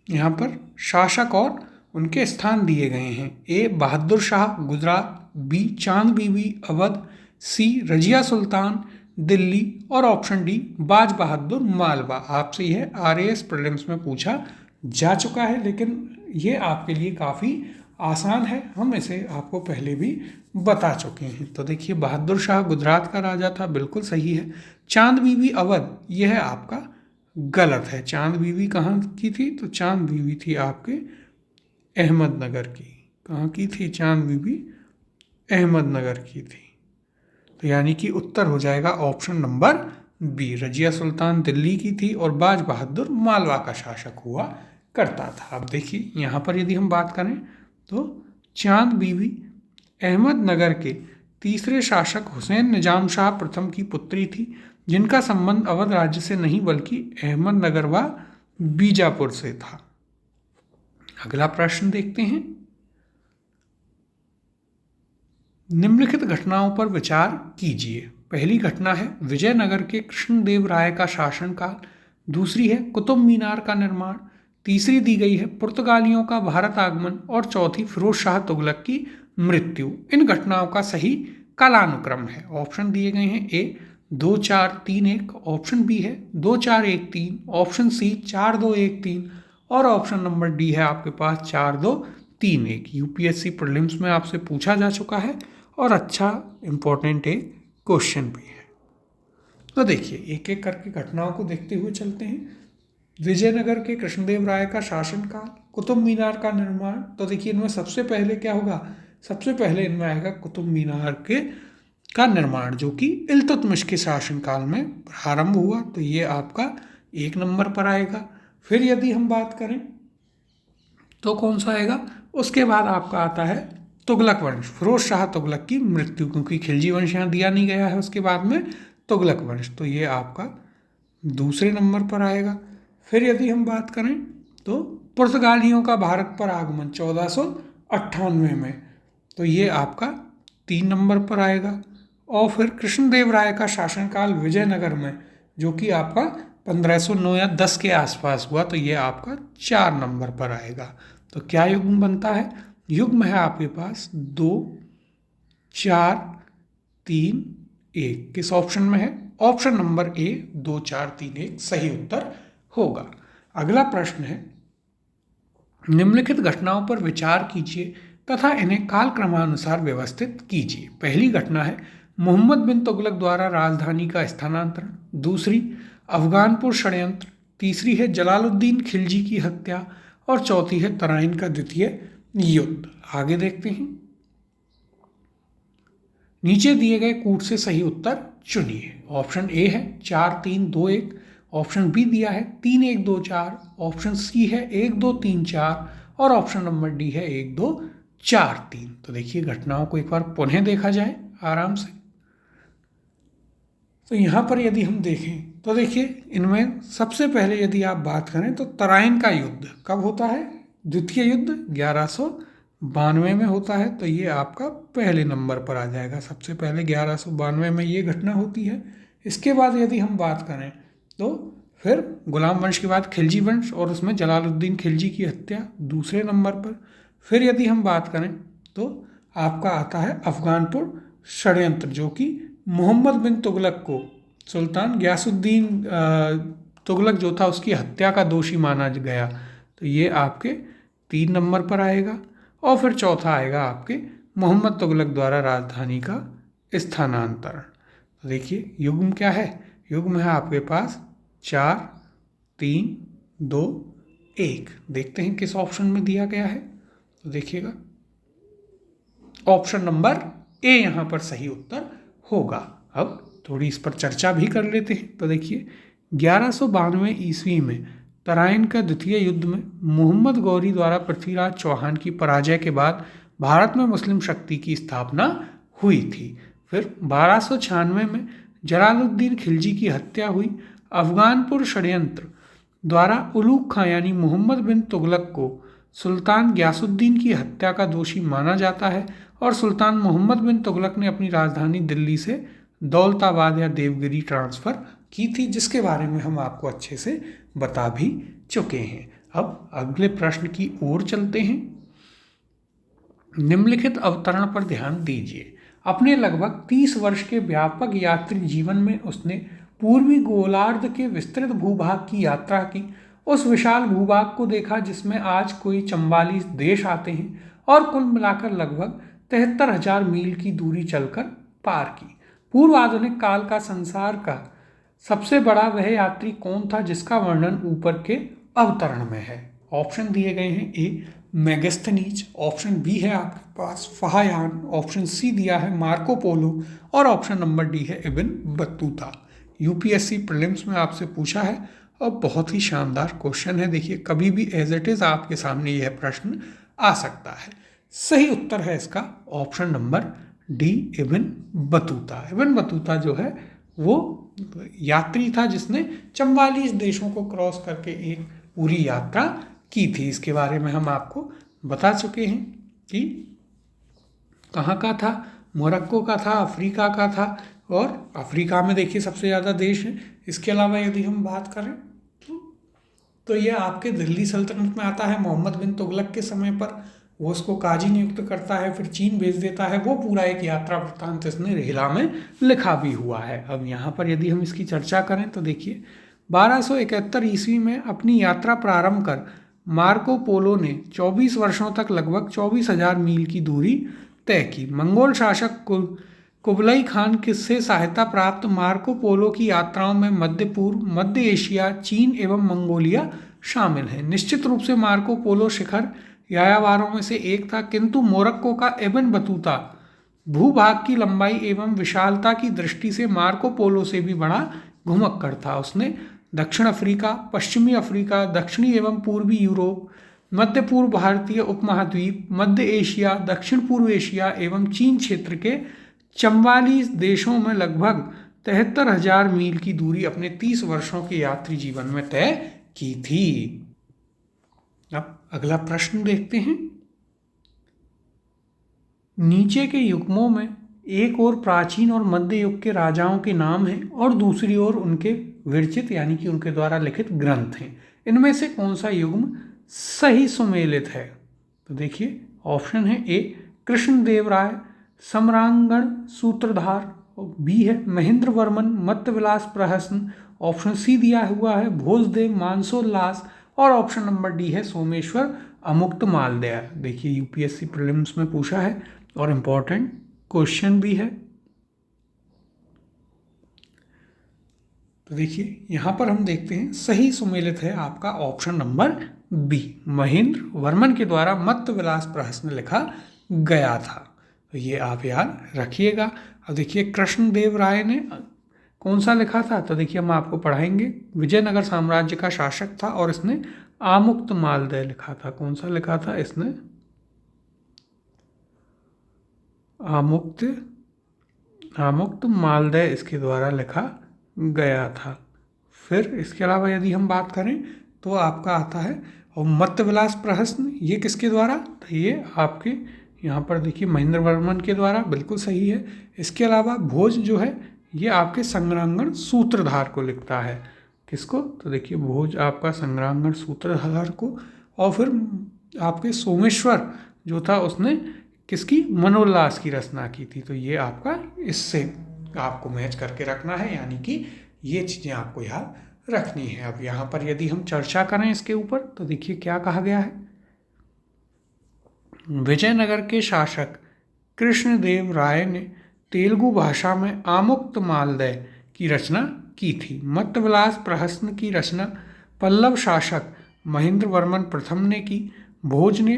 यहाँ पर शासक और उनके स्थान दिए गए हैं। ए बहादुर शाह गुजरात, बी चांद बीबी अवध, सी रजिया सुल्तान दिल्ली, और ऑप्शन डी बाज बहादुर मालवा। आपसे यह RAS प्रीलिम्स में पूछा जा चुका है, लेकिन ये आपके लिए काफ़ी आसान है, हम इसे आपको पहले भी बता चुके हैं। तो देखिए बहादुर शाह गुजरात का राजा था, बिल्कुल सही है। चांद बीबी अवध, यह आपका गलत है। चांद बीबी कहाँ की थी? तो चांद बीबी थी आपके अहमदनगर की। कहाँ की थी चांद बीबी? अहमदनगर की थी। तो यानी कि उत्तर हो जाएगा option number B. Razia Sultan Delhi की थी और बाज बहादुर मालवा का शासक हुआ करता था। अब देखिए यहाँ पर यदि हम बात करें तो चांद बीबी अहमदनगर के तीसरे शासक हुसैन निजाम शाह प्रथम की पुत्री थी, जिनका संबंध अवध राज्य से नहीं बल्कि अहमदनगर व बीजापुर से था। अगला प्रश्न देखते हैं। निम्नलिखित घटनाओं पर विचार कीजिए। पहली घटना है विजयनगर के कृष्णदेव राय का शासनकाल, दूसरी है कुतुब मीनार का निर्माण, तीसरी दी गई है पुर्तगालियों का भारत आगमन, और चौथी फिरोज शाह तुगलक की मृत्यु। इन घटनाओं का सही कालानुक्रम है। ऑप्शन दिए गए हैं ए 2 4 3 1, ऑप्शन बी है 2 4 1 3, ऑप्शन सी 4 2 1 3, और ऑप्शन नंबर डी है आपके पास 4 2 3 1। UPSC प्रीलिम्स में आपसे पूछा जा चुका है और अच्छा इम्पोर्टेंट एक क्वेश्चन भी है। तो देखिए एक एक करके घटनाओं को देखते हुए चलते हैं। विजयनगर के कृष्णदेव राय का शासनकाल, कुतुब मीनार का निर्माण। तो देखिए इनमें सबसे पहले क्या होगा? सबसे पहले इनमें आएगा कुतुब मीनार का निर्माण, जो कि इल्तुतमिश के शासनकाल में प्रारंभ हुआ। तो ये आपका 1 नंबर पर आएगा। फिर यदि हम बात करें तो कौन सा आएगा? उसके बाद आपका आता है तुगलक वंश, फिरोज शाह तुगलक की मृत्यु, क्योंकि खिलजी वंश यहाँ दिया नहीं गया है, उसके बाद में तुगलक वंश, तो ये आपका दूसरे नंबर पर आएगा। फिर यदि हम बात करें तो पुर्तगालियों का भारत पर आगमन 1498 में, तो ये आपका 3 नंबर पर आएगा। और फिर कृष्णदेव राय का शासनकाल विजयनगर में, जो कि आपका 1509 या 10 के आसपास हुआ, तो ये आपका 4 नंबर पर आएगा। तो क्या युग्म बनता है? युग्म है आपके पास 2 4 3 1। किस ऑप्शन में है? ऑप्शन नंबर ए 2 4 3 1 सही उत्तर होगा। अगला प्रश्न है, निम्नलिखित घटनाओं पर विचार कीजिए तथा इन्हें कालक्रमानुसार व्यवस्थित कीजिए। पहली घटना है मोहम्मद बिन तुगलक द्वारा राजधानी का स्थानांतरण, दूसरी अफगानपुर षड्यंत्र, तीसरी है जलालुद्दीन खिलजी की हत्या और चौथी है तराइन का द्वितीय युद्ध। आगे देखते हैं। नीचे दिए गए कूट से सही उत्तर चुनिए। ऑप्शन ए है 4 3 2 1, ऑप्शन बी दिया है 3 1 2 4, ऑप्शन सी है 1 2 3 4 और ऑप्शन नंबर डी है 1 2 4 3। तो देखिए घटनाओं को एक बार पुनः देखा जाए आराम से। तो यहाँ पर यदि हम देखें तो देखिए इनमें सबसे पहले यदि आप बात करें तो तराइन का युद्ध कब होता है? द्वितीय युद्ध 1192 में होता है, तो ये आपका पहले नंबर पर आ जाएगा। सबसे पहले 1192 में ये घटना होती है। इसके बाद यदि हम बात करें तो फिर गुलाम वंश के बाद खिलजी वंश और उसमें जलालुद्दीन खिलजी की हत्या दूसरे नंबर पर। फिर यदि हम बात करें तो आपका आता है अफगानपुर षड्यंत्र, जो कि मोहम्मद बिन तुगलक को सुल्तान गयासुद्दीन तुगलक जो था उसकी हत्या का दोषी माना गया, तो ये आपके 3 नंबर पर आएगा। और फिर चौथा आएगा आपके मोहम्मद तुगलक द्वारा राजधानी का स्थानांतरण। तो देखिए युग्म क्या है? युग्म है आपके पास 4 3 2 1। देखते हैं किस ऑप्शन में दिया गया है। तो देखिएगा ऑप्शन नंबर ए यहाँ पर सही उत्तर होगा। अब थोड़ी इस पर चर्चा भी कर लेते हैं। तो देखिए 1192 ईस्वी में तराइन का द्वितीय युद्ध में मोहम्मद गौरी द्वारा पृथ्वीराज चौहान की पराजय के बाद भारत में मुस्लिम शक्ति की स्थापना हुई थी। फिर 1296 में जलालुद्दीन खिलजी की हत्या हुई। अफगानपुर षड्यंत्र द्वारा उलूग खां यानी मोहम्मद बिन तुगलक को सुल्तान गयासुद्दीन की हत्या का दोषी माना जाता है और सुल्तान मोहम्मद बिन तुगलक ने अपनी राजधानी दिल्ली से दौलताबाद या देवगिरी ट्रांसफ़र की थी, जिसके बारे में हम आपको अच्छे से बता भी चुके हैं। अब अगले प्रश्न की ओर चलते हैं। निम्नलिखित अवतरण पर ध्यान दीजिए। अपने लगभग 30 वर्ष के व्यापक यात्री जीवन में उसने पूर्वी गोलार्ध के विस्तृत भूभाग की यात्रा की। उस विशाल भूभाग को देखा जिसमें आज कोई 44 देश आते हैं और कुल मिलाकर लगभग 73,000 मील की दूरी चलकर पार की। पूर्व आधुनिक काल का संसार का सबसे बड़ा वह यात्री कौन था जिसका वर्णन ऊपर के अवतरण में है? ऑप्शन दिए गए हैं। ए मेगास्थनीज, ऑप्शन बी है आपके पास फाहियान, ऑप्शन सी दिया है मार्को पोलो और ऑप्शन नंबर डी है इब्न बतूता। यूपीएससी प्रीलिम्स में आपसे पूछा है और बहुत ही शानदार क्वेश्चन है। देखिए कभी भी एज इट इज़ आपके सामने यह प्रश्न आ सकता है। सही उत्तर है इसका option number D Ibn Battuta. Ibn Battuta जो है वो यात्री था जिसने 44 देशों को क्रॉस करके एक पूरी यात्रा की थी। इसके बारे में हम आपको बता चुके हैं कि कहाँ का था, मोरक्को का था, अफ्रीका का था और अफ्रीका में देखिए सबसे ज़्यादा देश हैं। इसके अलावा यदि हम बात करें तो ये आपके दिल्ली सल्तनत में आता है। मोहम्मद बिन तुगलक के समय पर वो उसको काजी नियुक्त करता है, फिर चीन भेज देता है। वो पूरा एक यात्रा वृत्तांत इसने रिहला में लिखा भी हुआ है। अब यहाँ पर यदि हम इसकी चर्चा करें तो देखिए 1271 ईस्वी में अपनी यात्रा प्रारंभ कर मार्को पोलो ने 24 वर्षों तक लगभग 24,000 मील की दूरी तय की। मंगोल शासक कुबलई खान से सहायता प्राप्त मार्को पोलो की यात्राओं में मध्य पूर्व, मध्य एशिया, चीन एवं मंगोलिया शामिल हैं। निश्चित रूप से मार्को पोलो शिखर यायावारों में से एक था, किंतु मोरक्को का इब्न बतूता भूभाग की लंबाई एवं विशालता की दृष्टि से मार्को पोलो से भी बड़ा घुमक्कड़ था। उसने दक्षिण अफ्रीका, पश्चिमी अफ्रीका, दक्षिणी एवं पूर्वी यूरोप मध्य पूर्व भारतीय उपमहाद्वीप, मध्य एशिया, दक्षिण पूर्व एशिया एवं चीन क्षेत्र के 44 देशों में लगभग 73,000 मील की दूरी अपने 30 वर्षों के यात्री जीवन में तय की थी। अब अगला प्रश्न देखते हैं। नीचे के युग्मों में एक ओर प्राचीन और मध्य युग के राजाओं के नाम हैं और दूसरी ओर उनके विरचित यानी कि उनके द्वारा लिखित ग्रंथ हैं। इनमें से कौन सा युग्म सही सुमेलित है? तो देखिए ऑप्शन है ए कृष्णदेव राय सम्रांगण सूत्रधार, बी है महेंद्र वर्मन मत्तविलास प्रहसन, ऑप्शन सी दिया हुआ है भोजदेव मानसोल्लास और ऑप्शन नंबर डी है सोमेश्वर अमुक्त मालदया। देखिए यूपीएससी प्रीलिम्स में पूछा है और इम्पोर्टेंट क्वेश्चन भी है। तो देखिए यहाँ पर हम देखते हैं सही सुमेलित है आपका option number B, Mahendra Varman के द्वारा मत्तविलास प्रहसन लिखा गया था। तो ये आप याद रखिएगा। अब देखिए कृष्णदेव राय ने कौन सा लिखा था? तो देखिए हम आपको पढ़ाएंगे। विजयनगर साम्राज्य का शासक था और इसने आमुक्त मालदय लिखा था। कौन सा लिखा था इसने? आमुक्त मालदय इसके द्वारा लिखा गया था। फिर इसके अलावा यदि हम बात करें तो आपका आता है और मत्तविलास प्रहसन, ये किसके द्वारा? तो ये आपके यहाँ पर देखिए महेंद्र वर्मन के द्वारा, बिल्कुल सही है। इसके अलावा भोज जो है ये आपके संग्रांगण सूत्रधार को लिखता है। किसको? तो देखिए भोज आपका संग्रांगण सूत्रधार को, और फिर आपके सोमेश्वर जो था उसने किसकी? मनोल्लास की रचना की थी। तो ये आपका इससे आपको मैच करके रखना है, यानी कि ये चीज़ें आपको याद रखनी है। अब यहाँ पर यदि हम चर्चा करें इसके ऊपर तो देखिए क्या कहा गया है। विजयनगर के शासक कृष्णदेव राय ने तेलुगु भाषा में आमुक्त मालदय की रचना की थी। मत्तविलास प्रहसन की रचना पल्लव शासक महेंद्र वर्मन प्रथम ने की। भोज ने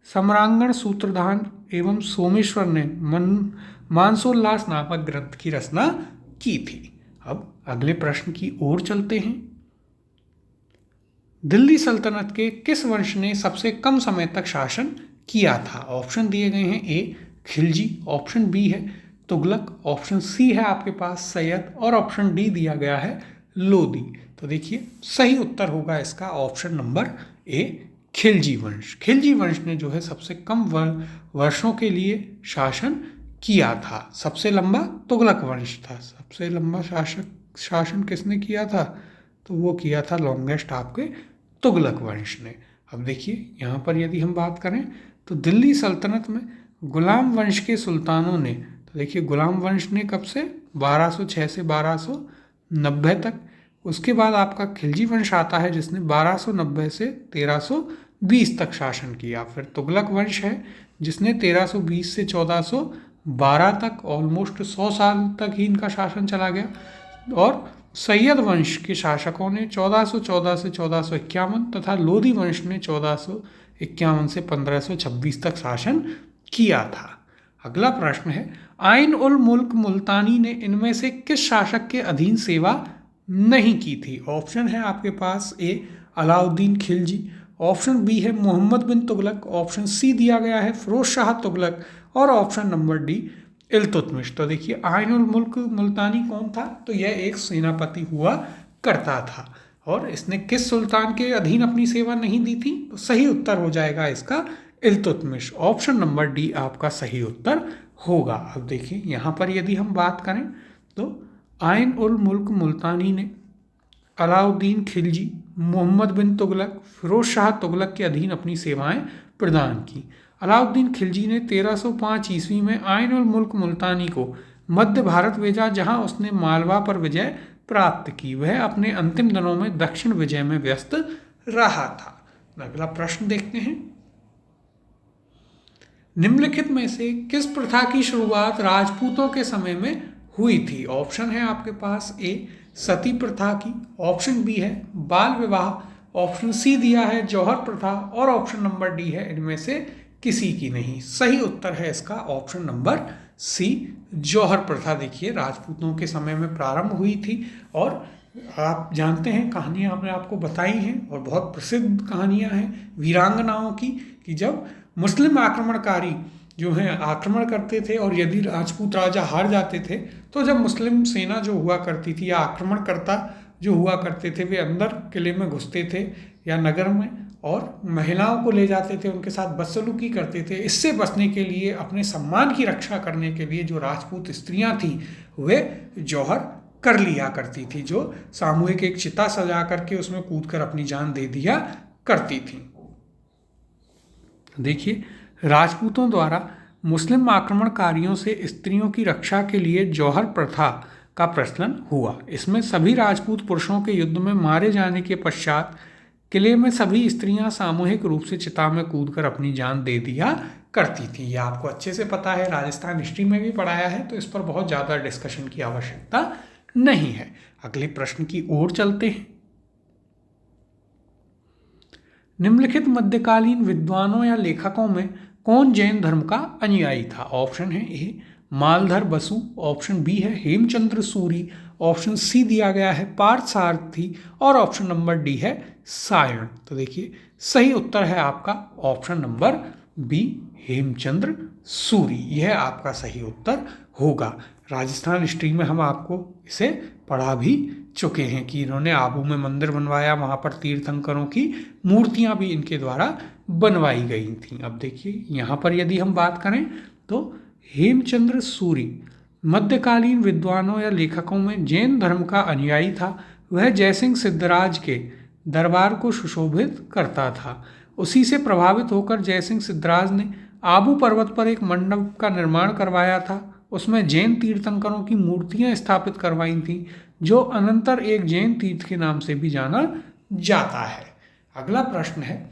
सम्रांगण सूत्रधार एवं सोमेश्वर ने मानसोल्लास नामक ग्रंथ की रचना की थी। अब अगले प्रश्न की ओर चलते हैं। दिल्ली सल्तनत के किस वंश ने सबसे कम समय तक शासन किया था? ऑप्शन दिए गए हैं ए खिलजी, ऑप्शन बी है तुगलक, ऑप्शन सी है आपके पास सैयद और ऑप्शन डी दिया गया है लोदी। तो देखिए सही उत्तर होगा इसका ऑप्शन नंबर ए खिलजी वंश। खिलजी वंश ने जो है सबसे कम वर्षों के लिए शासन किया था। सबसे लंबा तुगलक वंश था। सबसे लंबा शासन किसने किया था? तो वो किया था लॉन्गेस्ट आपके तुगलक वंश ने। अब देखिए यहाँ पर यदि हम बात करें तो दिल्ली सल्तनत में गुलाम वंश के सुल्तानों ने, तो देखिए गुलाम वंश ने कब से? 1206 से 1290 तक। उसके बाद आपका खिलजी वंश आता है जिसने 1290 से 1320 तक शासन किया। फिर तुगलक वंश है जिसने 1320 से 1412 तक, ऑलमोस्ट 100 साल तक ही इनका शासन चला गया। और सैयद वंश के शासकों ने 1414 से 1451 तथा लोदी वंश ने 1451 से 1526 तक शासन किया था। अगला प्रश्न है आइन उल मुल्क मुल्तानी ने इनमें से किस शासक के अधीन सेवा नहीं की थी? ऑप्शन है आपके पास ए अलाउद्दीन खिलजी, ऑप्शन बी है मोहम्मद बिन तुगलक, ऑप्शन सी दिया गया है फिरोज शाह तुगलक और ऑप्शन नंबर डी इल्तुतमिश। तो देखिए आइन उल मुल्क मुल्तानी कौन था? तो यह एक सेनापति हुआ करता था और इसने किस सुल्तान के अधीन अपनी सेवा नहीं दी थी? तो सही उत्तर हो जाएगा इसका इल्तुतमिश। ऑप्शन नंबर डी आपका सही उत्तर होगा। अब देखिए यहाँ पर यदि हम बात करें तो आइन उल मुल्क मुल्तानी ने अलाउद्दीन खिलजी, मोहम्मद बिन तुगलक, फिरोज शाह तुगलक के अधीन अपनी सेवाएं प्रदान की। अलाउद्दीन खिलजी ने 1305 ईस्वी में आइन उल मुल्क मुल्तानी को मध्य भारत भेजा जहां उसने मालवा पर विजय प्राप्त की। वह अपने अंतिम दिनों में दक्षिण विजय में व्यस्त रहा था। अगला प्रश्न देखते हैं। निम्नलिखित में से किस प्रथा की शुरुआत राजपूतों के समय में हुई थी? ऑप्शन है आपके पास ए सती प्रथा की, ऑप्शन बी है बाल विवाह, ऑप्शन सी दिया है जौहर प्रथा और ऑप्शन नंबर डी है इनमें से किसी की नहीं। सही उत्तर है इसका ऑप्शन नंबर सी जौहर प्रथा। देखिए राजपूतों के समय में प्रारंभ हुई थी और आप जानते हैं, कहानियाँ हमने आपको बताई हैं और बहुत प्रसिद्ध कहानियाँ हैं वीरांगनाओं की, कि जब मुस्लिम आक्रमणकारी जो हैं आक्रमण करते थे और यदि राजपूत राजा हार जाते थे तो जब मुस्लिम सेना जो हुआ करती थी या आक्रमणकर्ता जो हुआ करते थे वे अंदर किले में घुसते थे या नगर में और महिलाओं को ले जाते थे, उनके साथ बदसलूकी करते थे। इससे बचने के लिए, अपने सम्मान की रक्षा करने के लिए जो राजपूत स्त्रियां थीं वे जौहर कर लिया करती थी, जो सामूहिक एक चिता सजा करके उसमें कूदकर अपनी जान दे दिया करती थी। देखिए, राजपूतों द्वारा मुस्लिम आक्रमणकारियों से स्त्रियों की रक्षा के लिए जौहर प्रथा का प्रचलन हुआ। इसमें सभी राजपूत पुरुषों के युद्ध में मारे जाने के पश्चात किले में सभी स्त्रियां सामूहिक रूप से चिता में कूदकर अपनी जान दे दिया करती थी। यह आपको अच्छे से पता है, राजस्थान हिस्ट्री में भी पढ़ाया है, तो इस पर बहुत ज़्यादा डिस्कशन की आवश्यकता नहीं है। अगले प्रश्न की ओर चलते हैं। निम्नलिखित मध्यकालीन विद्वानों या लेखकों में कौन जैन धर्म का अनुयायी था? ऑप्शन है ए मालधर बसु, ऑप्शन बी है हेमचंद्र सूरी, ऑप्शन सी दिया गया है पार्थ सारथी और ऑप्शन नंबर डी है सायण। तो देखिए, सही उत्तर है आपका option number B Hemchandra Suri. यह आपका सही उत्तर होगा। राजस्थान हिस्ट्री में हम आपको इसे पढ़ा भी चुके हैं कि इन्होंने आबू में मंदिर बनवाया, वहाँ पर तीर्थंकरों की मूर्तियाँ भी इनके द्वारा बनवाई गई थीं। अब देखिए, यहाँ पर यदि हम बात करें तो हेमचंद्र सूरी मध्यकालीन विद्वानों या लेखकों में जैन धर्म का अनुयायी था। वह जयसिंह सिद्धराज के दरबार को सुशोभित करता था। उसी से प्रभावित होकर जयसिंह सिद्धराज ने आबू पर्वत पर एक मंडप का निर्माण करवाया था। उसमें जैन तीर्थंकरों की मूर्तियां स्थापित करवाई थीं, जो अनंतर एक जैन तीर्थ के नाम से भी जाना जाता है। अगला प्रश्न है,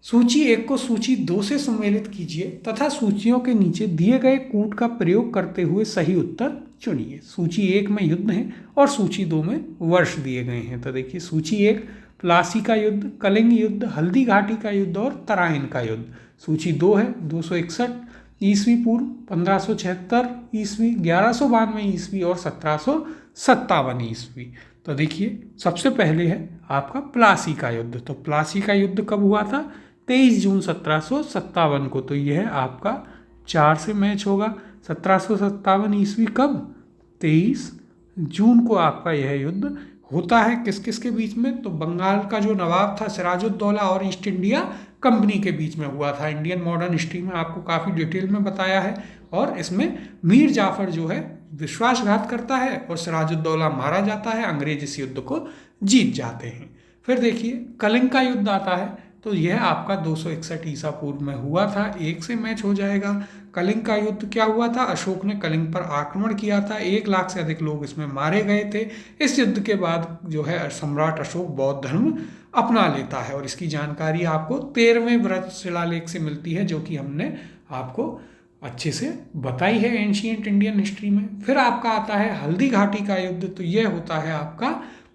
सूची 1 को सूची 2 से सम्मिलित कीजिए तथा सूचियों के नीचे दिए गए कूट का प्रयोग करते हुए सही उत्तर चुनिए। सूची 1 में युद्ध है और सूची 2 में वर्ष दिए गए हैं। तो देखिए, सूची 1 प्लासी का युद्ध, कलिंग युद्ध, हल्दी घाटी का युद्ध और तराइन का युद्ध। सूची 2 है 261 ईस्वी पूर्व, 1576 ईस्वी, 1192 ईस्वी और 1757 ईस्वी। तो देखिए, सबसे पहले है आपका प्लासी का युद्ध। तो प्लासी का युद्ध कब हुआ था? 23 जून 1757 को। तो यह आपका 4 से मैच होगा। 1757 ईस्वी कब? 23 जून को आपका यह युद्ध होता है। किस किस के बीच में? तो बंगाल का जो नवाब था सिराजुद्दौला और ईस्ट इंडिया कंपनी के बीच में हुआ था। इंडियन मॉडर्न हिस्ट्री में आपको काफ़ी डिटेल में बताया है। और इसमें मीर जाफर जो है विश्वासघात करता है और सिराजुद्दौला मारा जाता है। अंग्रेज इस युद्ध को जीत जाते हैं। फिर देखिए, कलिंग का युद्ध आता है। तो यह आपका 261 ईसा पूर्व में हुआ था। 1 से मैच हो जाएगा। कलिंग का युद्ध क्या हुआ था? अशोक ने कलिंग पर आक्रमण किया था। 1 लाख से अधिक लोग इसमें मारे गए थे। इस युद्ध के बाद जो है सम्राट अशोक बौद्ध धर्म अपना लेता है और इसकी जानकारी आपको 13वें व्रत शिलालेख से मिलती है, जो कि हमने आपको अच्छे से बताई है एंशिएंट इंडियन हिस्ट्री में। फिर आपका आता है हल्दी घाटी का युद्ध। तो यह होता है आपका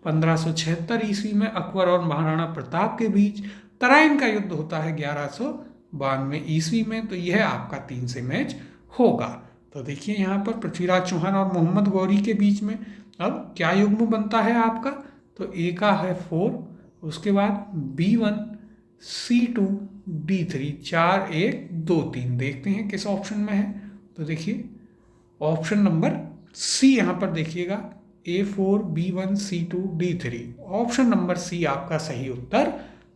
1576 ईस्वी में अकबर और महाराणा प्रताप के बीच। तराइन का युद्ध होता है 1192 ईस्वी में। तो यह आपका 3 से मैच होगा। तो देखिए, यहाँ पर पृथ्वीराज चौहान और मोहम्मद गौरी के बीच में अब क्या युग्म बनता है आपका? तो ए का है 4, उसके बाद B1 C2 D3, 4 1 2 3। देखते हैं किस ऑप्शन में है। तो देखिए, ऑप्शन नंबर सी यहाँ पर देखिएगा, A4 B1 C2 D3। Option number सी आपका सही उत्तर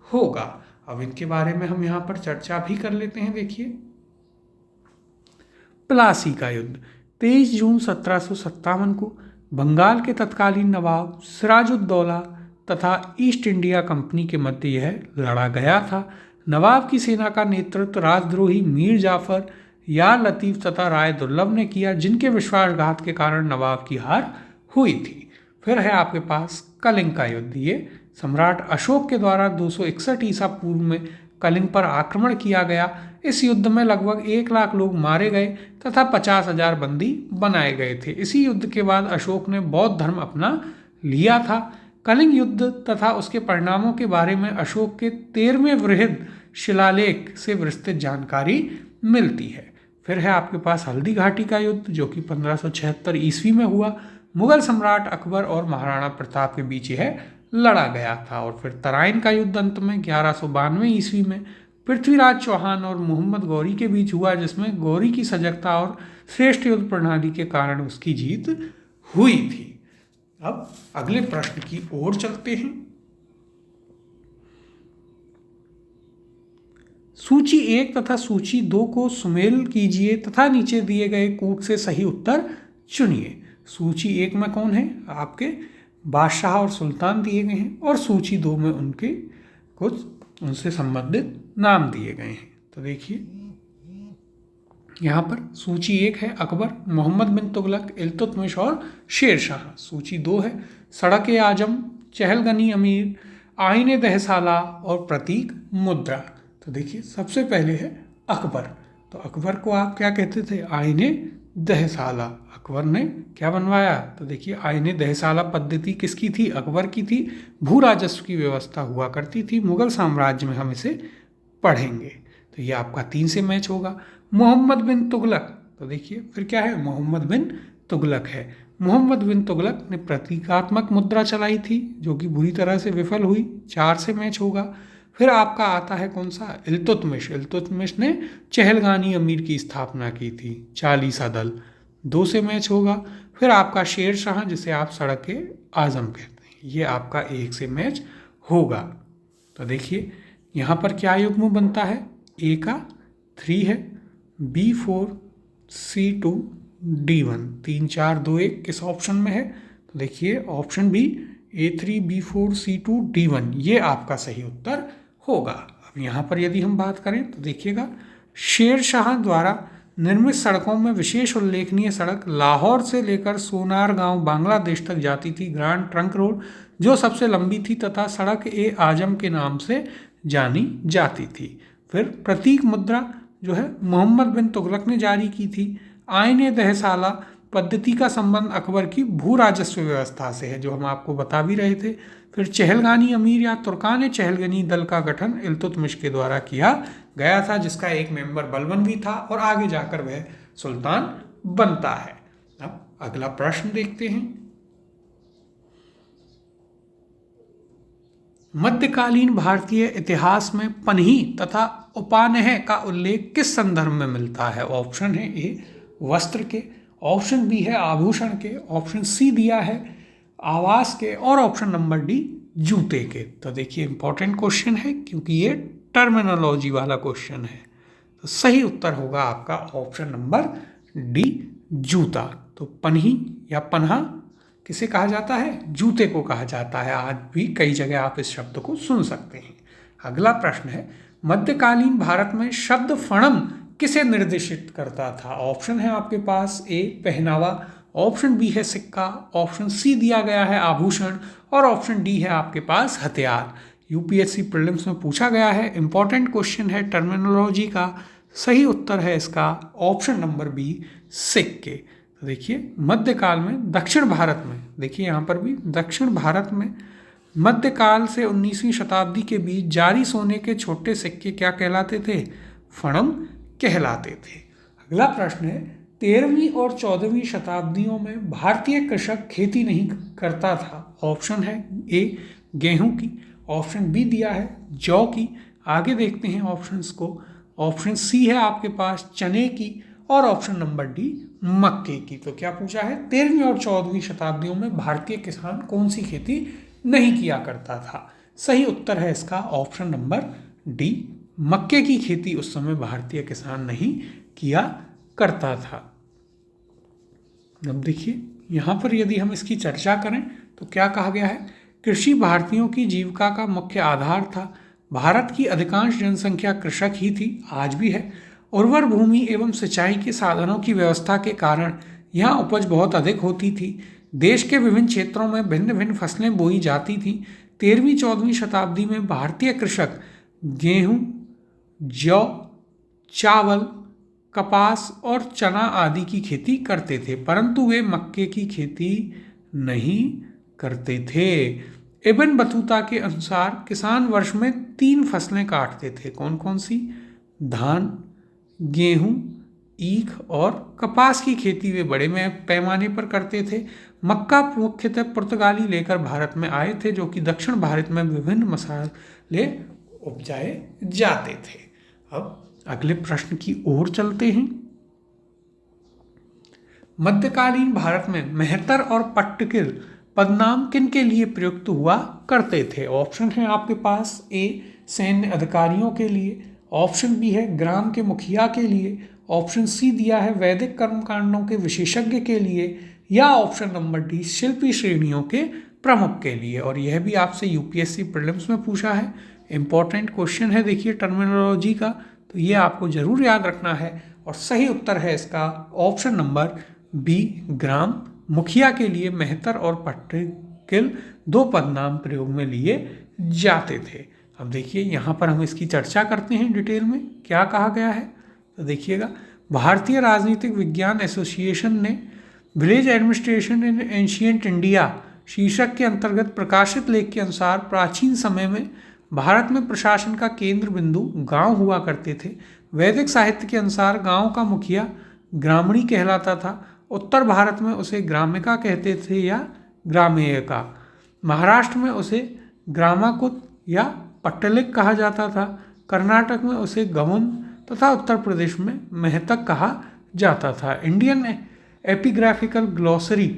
होगा। अब इनके बारे में हम यहाँ पर चर्चा भी कर लेते हैं। देखिए, प्लासी का युद्ध 23 जून 1757 को बंगाल के तत्कालीन नवाब सिराजुद्दौला तथा ईस्ट इंडिया कंपनी के मध्य यह लड़ा गया था। नवाब की सेना का नेतृत्व राजद्रोही मीर जाफर, यार लतीफ तथा राय दुर्लभ ने किया, जिनके विश्वासघात के कारण नवाब की हार हुई थी। फिर है आपके पास कलिंग का युद्ध। ये सम्राट अशोक के द्वारा 261 ईसा पूर्व में कलिंग पर आक्रमण किया गया। इस युद्ध में लगभग 1 लाख लोग मारे गए तथा 50,000 बंदी बनाए गए थे। इसी युद्ध के बाद अशोक ने बौद्ध धर्म अपना लिया था। कलिंग युद्ध तथा उसके परिणामों के बारे में अशोक के 13वें बृहद शिलालेख से विस्तृत जानकारी मिलती है। फिर है आपके पास हल्दी घाटी का युद्ध, जो कि 1576 ईस्वी में हुआ। मुगल सम्राट अकबर और महाराणा प्रताप के बीच यह लड़ा गया था। और फिर तराइन का युद्ध अंत में 1192 ईस्वी में पृथ्वीराज चौहान और मोहम्मद गौरी के बीच हुआ, जिसमें गौरी की सजगता और श्रेष्ठ युद्ध प्रणाली के कारण उसकी जीत हुई थी। अब अगले प्रश्न की ओर चलते हैं। सूची 1 तथा सूची 2 को सुमेल कीजिए तथा नीचे दिए गए कूट से सही उत्तर चुनिए। सूची 1 में कौन है? आपके बादशाह और सुल्तान दिए गए हैं, और सूची 2 में उनके कुछ उनसे संबंधित नाम दिए गए हैं। तो देखिए यहाँ पर सूची 1 है अकबर, मोहम्मद बिन तुगलक, इल्तुतमिश और शेर शाह। सूची 2 है सड़क आजम, चहलगनी अमीर, आईने दहसाला और प्रतीक मुद्रा। तो देखिए सबसे पहले है अकबर। तो अकबर को आप क्या कहते थे? आईने दहसाला। अकबर ने क्या बनवाया? तो देखिए आईने दहसाला पद्धति किसकी थी? अकबर की थी। भू राजस्व की व्यवस्था हुआ करती थी मुगल साम्राज्य में, हम इसे पढ़ेंगे। तो ये आपका 3 से मैच होगा। मोहम्मद बिन तुगलक, तो देखिए फिर क्या है? मोहम्मद बिन तुगलक है। मोहम्मद बिन तुगलक ने प्रतीकात्मक मुद्रा चलाई थी जो कि बुरी तरह से विफल हुई, 4 से मैच होगा। फिर आपका आता है कौन सा? इल्तुतमिश। इल्तुतमिश ने चहलगानी अमीर की स्थापना की थी, 40 दल, 2 से मैच होगा। फिर आपका शेर शाह, जिसे आप सड़क आजम कहते हैं, ये आपका 1 से मैच होगा। तो देखिए यहाँ पर क्या युग्म बनता है? ए का 3 है, B4 C2 D1, 3 4 2 1 किस ऑप्शन में है? तो देखिए option B A3 B4 C2 D1, ये आपका सही उत्तर होगा। अब यहाँ पर यदि हम बात करें तो देखिएगा, शेर शाह द्वारा निर्मित सड़कों में विशेष उल्लेखनीय सड़क लाहौर से लेकर सोनार गांव बांग्लादेश तक जाती थी, ग्रांड ट्रंक रोड, जो सबसे लंबी थी तथा सड़क ए आजम के नाम से जानी जाती थी। फिर प्रतीक मुद्रा जो है मोहम्मद बिन तुगलक ने जारी की थी। आईने दहसाला पद्धति का संबंध अकबर की भू राजस्व व्यवस्था से है, जो हम आपको बता भी रहे थे। फिर चहलगानी अमीर या तुर्कान चहलगनी दल का गठन इल्तुतमिश के द्वारा किया गया था, जिसका एक मेंबर बलबन भी था और आगे जाकर वह सुल्तान बनता है। अब अगला प्रश्न देखते हैं। मध्यकालीन भारतीय इतिहास में पन्ही तथा उपानह का उल्लेख किस संदर्भ में मिलता है? ऑप्शन है ए वस्त्र के, ऑप्शन बी है आभूषण के, ऑप्शन सी दिया है आवास के, और ऑप्शन नंबर डी जूते के। तो देखिए इंपॉर्टेंट क्वेश्चन है क्योंकि ये टर्मिनोलॉजी वाला क्वेश्चन है। तो सही उत्तर होगा आपका ऑप्शन नंबर डी जूता। तो पन्ही या पन्हा किसे कहा जाता है? जूते को कहा जाता है। आज भी कई जगह आप इस शब्द को सुन सकते हैं। अगला प्रश्न है, मध्यकालीन भारत में शब्द फणम किसे निर्देशित करता था? ऑप्शन है आपके पास ए पहनावा, ऑप्शन बी है सिक्का, ऑप्शन सी दिया गया है आभूषण, और ऑप्शन डी है आपके पास हथियार। यूपीएससी प्रीलिम्स में पूछा गया है, इंपॉर्टेंट क्वेश्चन है टर्मिनोलॉजी का। सही उत्तर है इसका ऑप्शन नंबर बी सिक्के। तो देखिए मध्यकाल में दक्षिण भारत में, देखिए यहाँ पर भी दक्षिण भारत में मध्यकाल से 19वीं शताब्दी के बीच जारी सोने के छोटे सिक्के क्या कहलाते थे? फणम कहलाते थे। अगला प्रश्न है, 13वीं और 14वीं शताब्दियों में भारतीय कृषक खेती नहीं करता था। ऑप्शन है ए गेहूं की, ऑप्शन बी दिया है जौ की, आगे देखते हैं ऑप्शंस को, ऑप्शन सी है आपके पास चने की, और ऑप्शन नंबर डी मक्के की। तो क्या पूछा है? 13वीं और 14वीं शताब्दियों में भारतीय किसान कौन सी खेती नहीं किया करता था? सही उत्तर है इसका ऑप्शन नंबर डी मक्के की खेती उस समय भारतीय किसान नहीं किया करता था। अब देखिए यहाँ पर यदि हम इसकी चर्चा करें तो क्या कहा गया है? कृषि भारतीयों की जीविका का मुख्य आधार था। भारत की अधिकांश जनसंख्या कृषक ही थी, आज भी है। उर्वर भूमि एवं सिंचाई के साधनों की व्यवस्था के कारण यहाँ उपज बहुत अधिक होती थी। देश के विभिन्न क्षेत्रों में भिन्न भिन्न फसलें बोई जाती थीं। 13वीं-14वीं शताब्दी में भारतीय कृषक गेहूं, जौ, चावल, कपास और चना आदि की खेती करते थे, परंतु वे मक्के की खेती नहीं करते थे। इब्न बतूता के अनुसार किसान वर्ष में 3 फसलें काटते थे। कौन कौन सी? धान, गेहूं, ईख और कपास की खेती वे बड़े पैमाने पर करते थे। मक्का मुख्यतः पुर्तगाली लेकर भारत में आए थे, जो कि दक्षिण भारत में विभिन्न मसाले उपजाए जाते थे। अब अगले प्रश्न की ओर चलते हैं। मध्यकालीन भारत में मेहतर और पट्टकिल पदनाम किन के लिए प्रयुक्त हुआ करते थे? ऑप्शन है आपके पास, ए सैन्य अधिकारियों के लिए, ऑप्शन बी है ग्राम के मुखिया के लिए, ऑप्शन सी दिया है वैदिक कर्मकांडों के विशेषज्ञ के लिए, या ऑप्शन नंबर डी शिल्पी श्रेणियों के प्रमुख के लिए। और यह भी आपसे यूपीएससी प्रीलिम्स में पूछा है, इंपॉर्टेंट क्वेश्चन है देखिए टर्मिनोलॉजी का, तो ये आपको जरूर याद रखना है। और सही उत्तर है इसका ऑप्शन नंबर बी ग्राम मुखिया के लिए मेहतर और पट्टकिल दो पदनाम प्रयोग में लिए जाते थे। अब देखिए यहाँ पर हम इसकी चर्चा करते हैं डिटेल में, क्या कहा गया है तो देखिएगा। भारतीय राजनीतिक विज्ञान एसोसिएशन ने village administration in ancient India शीर्षक के अंतर्गत प्रकाशित लेख के अनुसार प्राचीन समय में भारत में प्रशासन का केंद्र बिंदु गांव हुआ करते थे। वैदिक साहित्य के अनुसार गांव का मुखिया ग्रामणी कहलाता था। उत्तर भारत में उसे ग्रामिका कहते थे या ग्रामेयका। महाराष्ट्र में उसे ग्रामाकुत या पट्टलिक कहा जाता था। कर्नाटक में उसे गमुन तथा उत्तर प्रदेश में मेहतक कहा जाता था। इंडियन एपिग्राफिकल ग्लॉसरी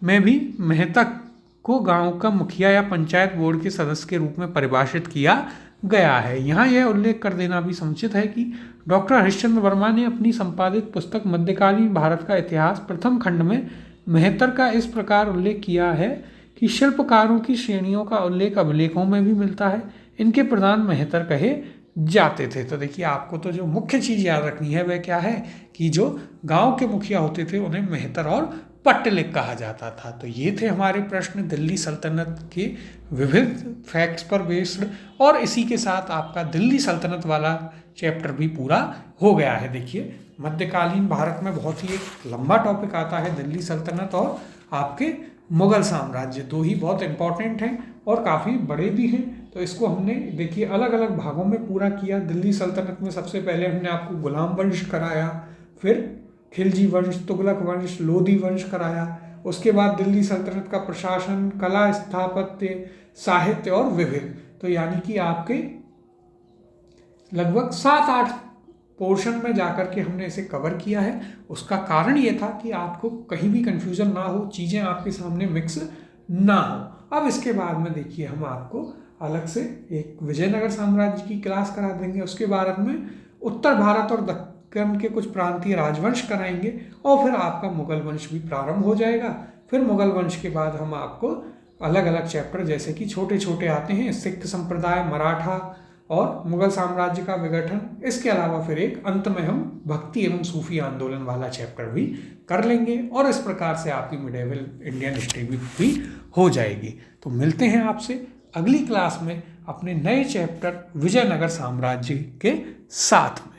में भी मेहतक को गांव का मुखिया या पंचायत बोर्ड के सदस्य के रूप में परिभाषित किया गया है। यहाँ यह उल्लेख कर देना भी समुचित है कि डॉक्टर हरिश्चंद्र वर्मा ने अपनी संपादित पुस्तक मध्यकालीन भारत का इतिहास प्रथम खंड में मेहतर का इस प्रकार उल्लेख किया है कि शिल्पकारों की श्रेणियों का उल्लेख अभिलेखों में भी मिलता है। इनके प्रधान मेहतर कहे जाते थे। तो देखिए आपको तो जो मुख्य चीज़ याद रखनी है वह क्या है कि जो गांव के मुखिया होते थे उन्हें मेहतर और पट्टलिक कहा जाता था। तो ये थे हमारे प्रश्न दिल्ली सल्तनत के विविध फैक्ट्स पर बेस्ड, और इसी के साथ आपका दिल्ली सल्तनत वाला चैप्टर भी पूरा हो गया है। देखिए मध्यकालीन भारत में बहुत ही एक लंबा टॉपिक आता है, दिल्ली सल्तनत और आपके मुगल साम्राज्य, दो ही बहुत इंपॉर्टेंट हैं और काफ़ी बड़े भी हैं। तो इसको हमने देखिए अलग अलग भागों में पूरा किया। दिल्ली सल्तनत में सबसे पहले हमने आपको गुलाम वंश कराया, फिर खिलजी वंश, तुगलक वंश, लोधी वंश कराया। उसके बाद दिल्ली सल्तनत का प्रशासन, कला, स्थापत्य, साहित्य और विविध, तो यानी कि आपके लगभग 7-8 पोर्शन में जाकर के हमने इसे कवर किया है। उसका कारण ये था कि आपको कहीं भी कंफ्यूजन ना हो, चीज़ें आपके सामने मिक्स ना हो। अब इसके बाद में देखिए हम आपको अलग से एक विजयनगर साम्राज्य की क्लास करा देंगे, उसके बाद में उत्तर भारत और दक्कन के कुछ प्रांतीय राजवंश कराएंगे, और फिर आपका मुगल वंश भी प्रारंभ हो जाएगा। फिर मुगल वंश के बाद हम आपको अलग अलग चैप्टर जैसे कि छोटे छोटे आते हैं, सिख संप्रदाय, मराठा और मुगल साम्राज्य का विघटन, इसके अलावा फिर एक अंत में हम भक्ति एवं सूफी आंदोलन वाला चैप्टर भी कर लेंगे, और इस प्रकार से आपकी मिडेवल इंडियन हिस्ट्री भी हो जाएगी। तो मिलते हैं आपसे अगली क्लास में अपने नए चैप्टर विजयनगर साम्राज्य के साथ में।